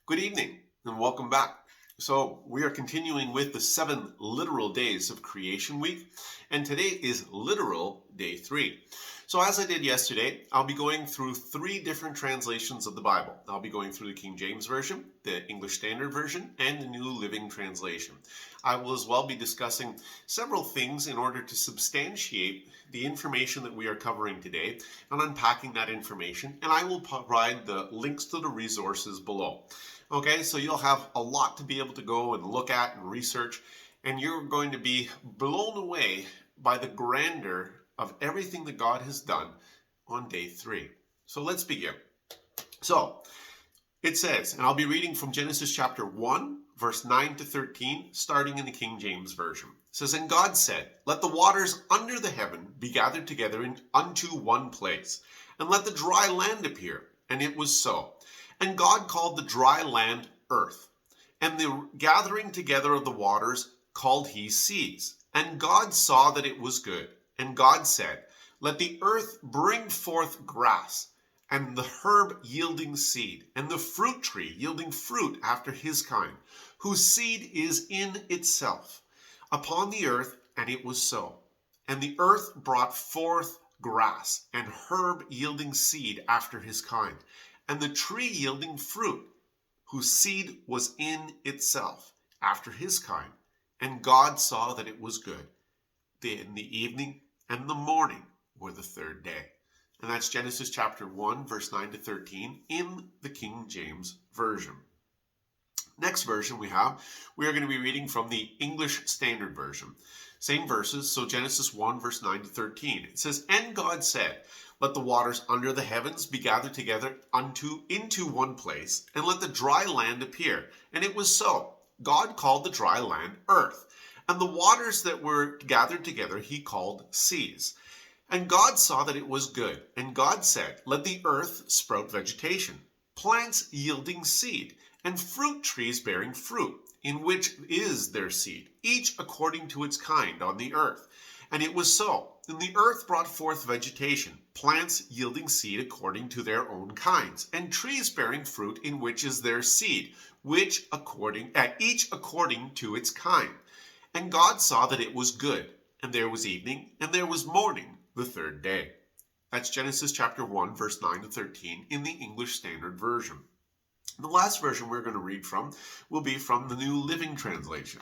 Good evening and welcome back. So, we are continuing with the 7 literal days of Creation Week, and today is literal day 3. So, as I did yesterday, I'll be going through 3 different translations of the Bible. I'll be going through the King James Version, the English Standard Version, and the New Living Translation. I will as well be discussing several things in order to substantiate the information that we are covering today and unpacking that information, and I will provide the links to the resources below. Okay, so you'll have a lot to be able to go and look at and research, and you're going to be blown away by the grandeur of everything that God has done on day 3. So let's begin. So it says, and I'll be reading from Genesis chapter 1, verse 9 to 13, starting in the King James Version. It says, "And God said, Let the waters under the heaven be gathered together unto one place, and let the dry land appear. And it was so. And God called the dry land earth, and the gathering together of the waters called he seas. And God saw that it was good. And God said, Let the earth bring forth grass, and the herb yielding seed, and the fruit tree yielding fruit after his kind, whose seed is in itself, upon the earth. And it was so. And the earth brought forth grass, and herb yielding seed after his kind, and the tree yielding fruit, whose seed was in itself, after his kind. And God saw that it was good. In the evening and the morning were the 3rd day." And that's Genesis chapter 1, verse 9 to 13 in the King James Version. Next version we are going to be reading from the English Standard Version. Same verses, so Genesis 1, verse 9 to 13. It says, "And God said, Let the waters under the heavens be gathered together into one place, and let the dry land appear. And it was so. God called the dry land earth, and the waters that were gathered together he called seas. And God saw that it was good. And God said, Let the earth sprout vegetation, plants yielding seed, and fruit trees bearing fruit, in which is their seed, each according to its kind on the earth. And it was so. And the earth brought forth vegetation, plants yielding seed according to their own kinds, and trees bearing fruit in which is their seed, each according to its kind. And God saw that it was good. And there was evening, and there was morning, the 3rd day." That's Genesis chapter 1, verse 9 to 13 in the English Standard Version. The last version we're going to read from will be from the New Living Translation.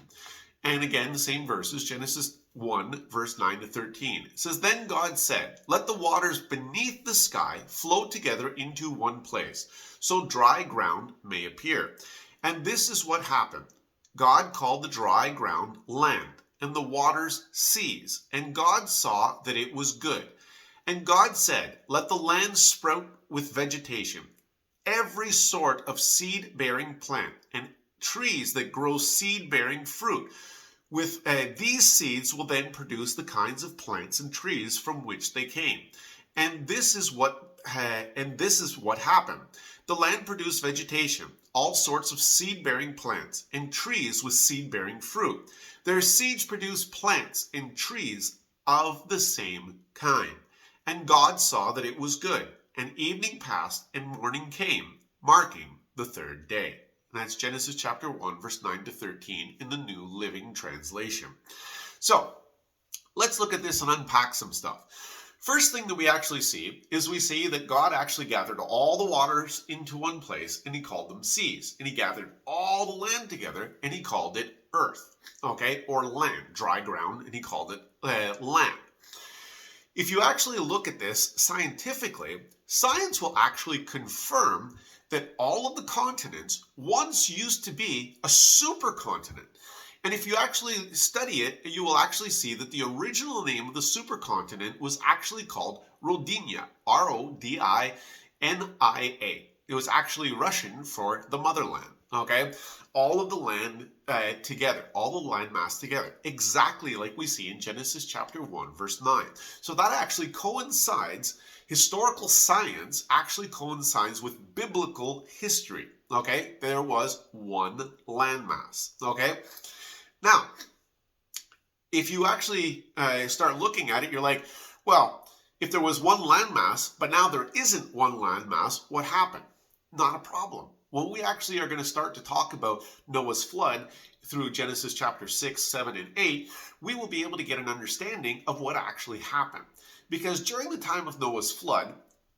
And again, the same verses, Genesis 1, verse 9 to 13. It says, "Then God said, Let the waters beneath the sky flow together into one place, so dry ground may appear. And this is what happened. God called the dry ground land, and the waters seas. And God saw that it was good. And God said, Let the land sprout with vegetation, every sort of seed-bearing plant, and trees that grow seed-bearing fruit. With these seeds will then produce the kinds of plants and trees from which they came. And this is what happened. The land produced vegetation, all sorts of seed-bearing plants, and trees with seed-bearing fruit. Their seeds produced plants and trees of the same kind. And God saw that it was good. And evening passed, and morning came, marking the 3rd day." And that's Genesis chapter 1, verse 9 to 13 in the New Living Translation. So, let's look at this and unpack some stuff. First thing that we actually see is we see that God actually gathered all the waters into one place, and he called them seas. And he gathered all the land together, and he called it earth, okay, or land, dry ground, and he called it land. If you actually look at this scientifically, science will actually confirm that all of the continents once used to be a supercontinent. And if you actually study it, you will actually see that the original name of the supercontinent was actually called Rodinia, Rodinia. It was actually Russian for the motherland, okay? All of the land together, all the land mass together, exactly like we see in Genesis chapter 1, verse 9. So that actually coincides, historical science actually coincides with biblical history, okay? There was one landmass, okay? Now, if you actually start looking at it, you're like, well, if there was one landmass, but now there isn't one landmass, what happened? Not a problem. when we actually are going to start to talk about Noah's flood through Genesis chapter 6, 7, and 8, we will be able to get an understanding of what actually happened. Because during the time of Noah's flood,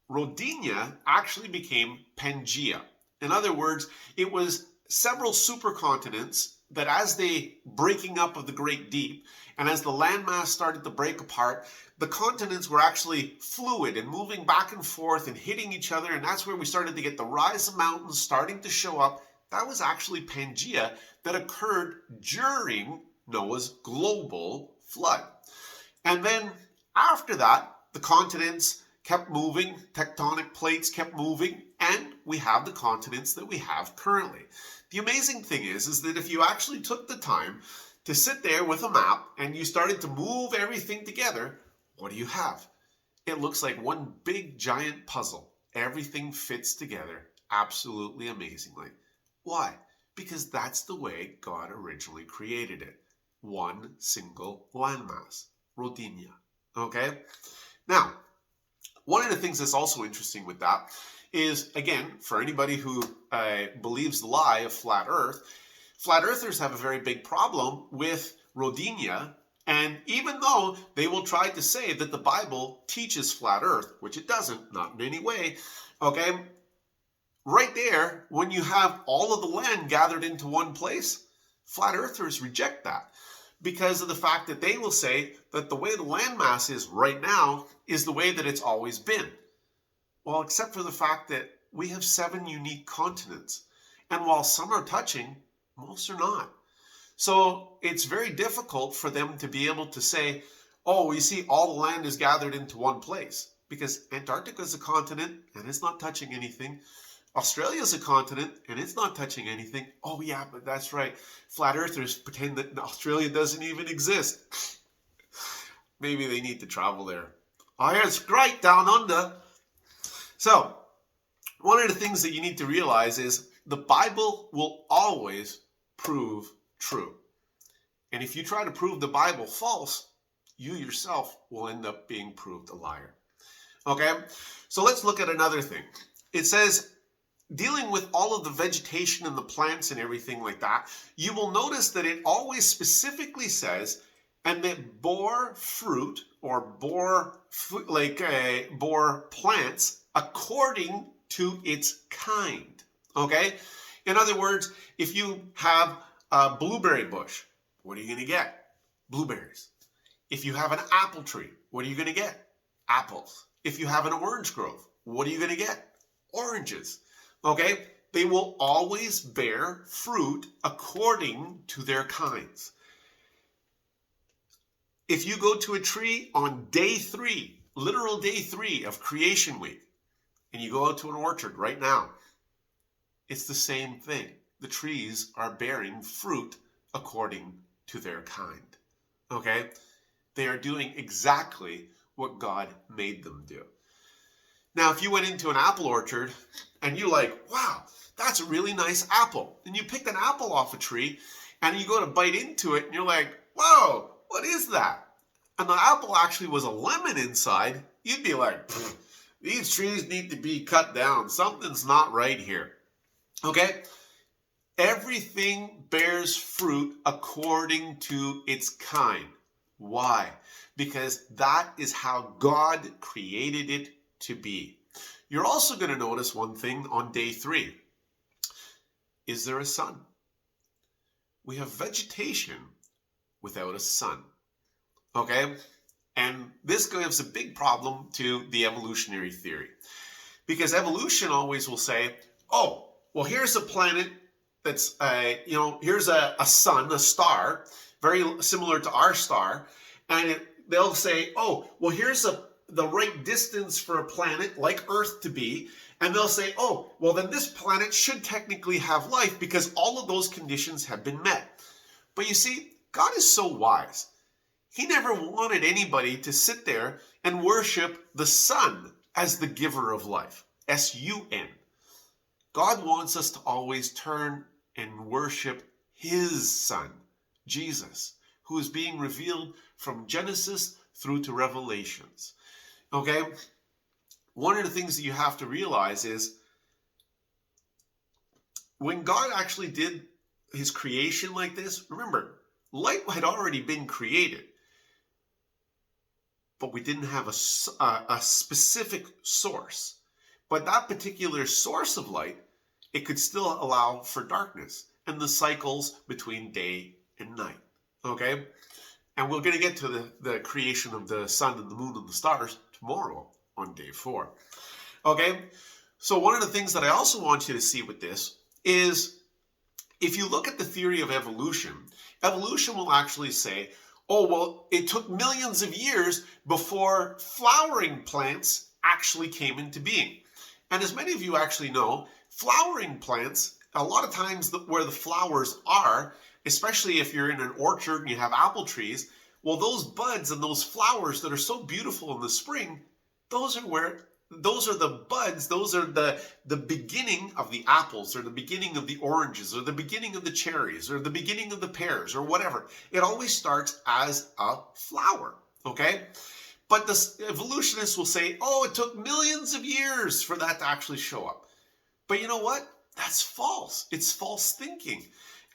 Rodinia actually became Pangea. In other words, it was several supercontinents that as they breaking up of the great deep, and as the landmass started to break apart, the continents were actually fluid and moving back and forth and hitting each other, and that's where we started to get the rise of mountains starting to show up. That was actually Pangea that occurred during Noah's global flood. And then after that, the continents kept moving, tectonic plates kept moving, and we have the continents that we have currently. The amazing thing is that if you actually took the time to sit there with a map and you started to move everything together, what do you have? It looks like one big giant puzzle. Everything fits together absolutely amazingly. Why? Because that's the way God originally created it. One single landmass, Rodinia. Okay? Now, one of the things that's also interesting with that is, again, for anybody who believes the lie of flat earthers have a very big problem with Rodinia. And even though they will try to say that the Bible teaches flat earth, which it doesn't, not in any way, okay, right there, when you have all of the land gathered into one place, flat earthers reject that, because of the fact that they will say that the way the landmass is right now is the way that it's always been. Well, except for the fact that we have 7 unique continents. And while some are touching, most are not. So it's very difficult for them to be able to say, oh, you see, all the land is gathered into one place. Because Antarctica is a continent and it's not touching anything. Australia is a continent and it's not touching anything. Oh yeah, but that's right. Flat earthers pretend that Australia doesn't even exist. Maybe they need to travel there. Oh, yeah, it's great down under. So, one of the things that you need to realize is the Bible will always prove true. And if you try to prove the Bible false, you yourself will end up being proved a liar. Okay, so let's look at another thing. It says, dealing with all of the vegetation and the plants and everything like that, you will notice that it always specifically says, and that bore fruit or bore plants according to its kind. Okay? In other words, if you have a blueberry bush, what are you going to get? Blueberries. If you have an apple tree, what are you going to get? Apples. If you have an orange grove, what are you going to get? Oranges. Okay? They will always bear fruit according to their kinds. If you go to a tree on day 3, literal day 3 of creation week, and you go out to an orchard right now, it's the same thing. The trees are bearing fruit according to their kind. Okay? They are doing exactly what God made them do. Now, if you went into an apple orchard and you're like, wow, that's a really nice apple, and you picked an apple off a tree and you go to bite into it and you're like, whoa, what is that? And the apple actually was a lemon inside, you'd be like, these trees need to be cut down. Something's not right here. Okay? Everything bears fruit according to its kind. Why? Because that is how God created it to be. You're also going to notice one thing on day 3. Is there a sun? We have vegetation without a sun. Okay? And this gives a big problem to the evolutionary theory. Because evolution always will say, oh, well, here's a planet that's, here's a sun, a star, very similar to our star. And they'll say, oh, well, here's the right distance for a planet like Earth to be. And they'll say, oh, well, then this planet should technically have life because all of those conditions have been met. But you see, God is so wise. He never wanted anybody to sit there and worship the sun as the giver of life. S-U-N. God wants us to always turn and worship his son, Jesus, who is being revealed from Genesis through to Revelations. Okay? One of the things that you have to realize is when God actually did his creation like this, remember, light had already been created, but we didn't have a specific source. But that particular source of light, it could still allow for darkness and the cycles between day and night. Okay? And we're going to get to the creation of the sun and the moon and the stars tomorrow on day 4. Okay? So one of the things that I also want you to see with this is if you look at the theory of evolution, evolution will actually say, oh, well, it took millions of years before flowering plants actually came into being. And as many of you actually know, flowering plants, a lot of times where the flowers are, especially if you're in an orchard and you have apple trees, well, those buds and those flowers that are so beautiful in the spring, those are the buds, those are the beginning of the apples, or the beginning of the oranges, or the beginning of the cherries, or the beginning of the pears, or whatever. It always starts as a flower, okay? But the evolutionists will say, oh, it took millions of years for that to actually show up. But you know what? That's false. It's false thinking.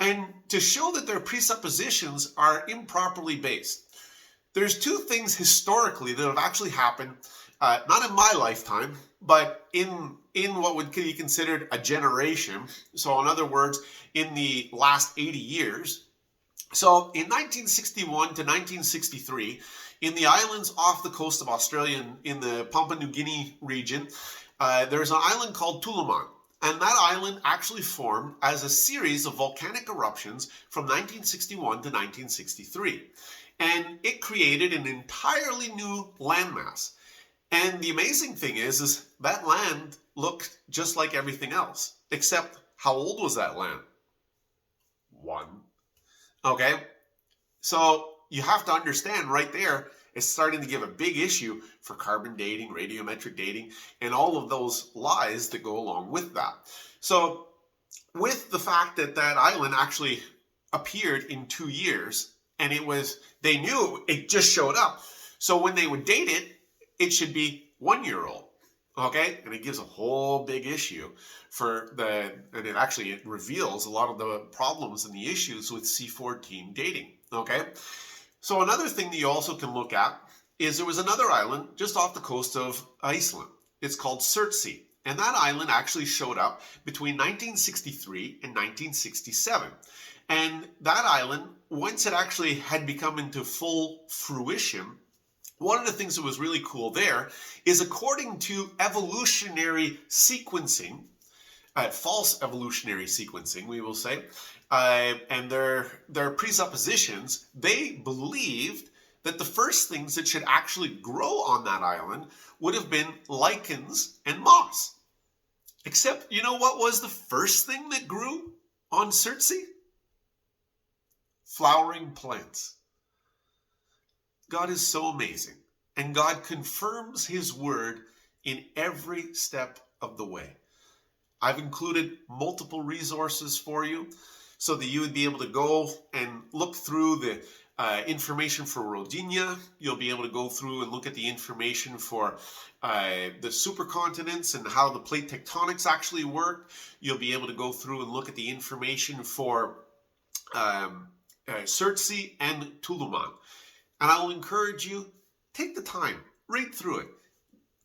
And to show that their presuppositions are improperly based, there's 2 things historically that have actually happened, not in my lifetime, but in what would be considered a generation. So in other words, in the last 80 years. So in 1961 to 1963, in the islands off the coast of Australia, in the Papua New Guinea region, there's an island called Tuluman. And that island actually formed as a series of volcanic eruptions from 1961 to 1963. And it created an entirely new landmass. And the amazing thing is that land looked just like everything else, except how old was that land? 1. Okay? So you have to understand right there, it's starting to give a big issue for carbon dating, radiometric dating, and all of those lies that go along with that. So with the fact that that island actually appeared in 2 years, and they knew it just showed up. So when they would date it, it should be 1 year old. Okay, and it gives a whole big issue and it reveals a lot of the problems and the issues with C14 dating. Okay, so another thing that you also can look at is there was another island just off the coast of Iceland. It's called Surtsey, and that island actually showed up between 1963 and 1967. And that island, once it actually had become into full fruition, one of the things that was really cool there is according to evolutionary sequencing, false evolutionary sequencing, we will say, and their presuppositions, they believed that the first things that should actually grow on that island would have been lichens and moss. Except, you know what was the first thing that grew on Surtsey? Flowering plants. God is so amazing, and God confirms his word in every step of the way. I've included multiple resources for you so that you would be able to go and look through the information for Rodinia. You'll be able to go through and look at the information for the supercontinents and how the plate tectonics actually work. You'll be able to go through and look at the information for Surtsey and Tuluman. And I will encourage you, take the time, read through it,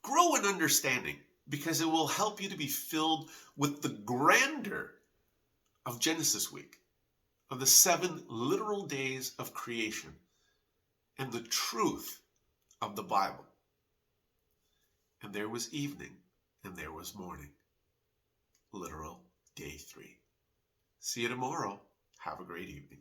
grow in understanding, because it will help you to be filled with the grandeur of Genesis week, of the 7 literal days of creation, and the truth of the Bible. And there was evening, and there was morning. Literal day 3. See you tomorrow. Have a great evening.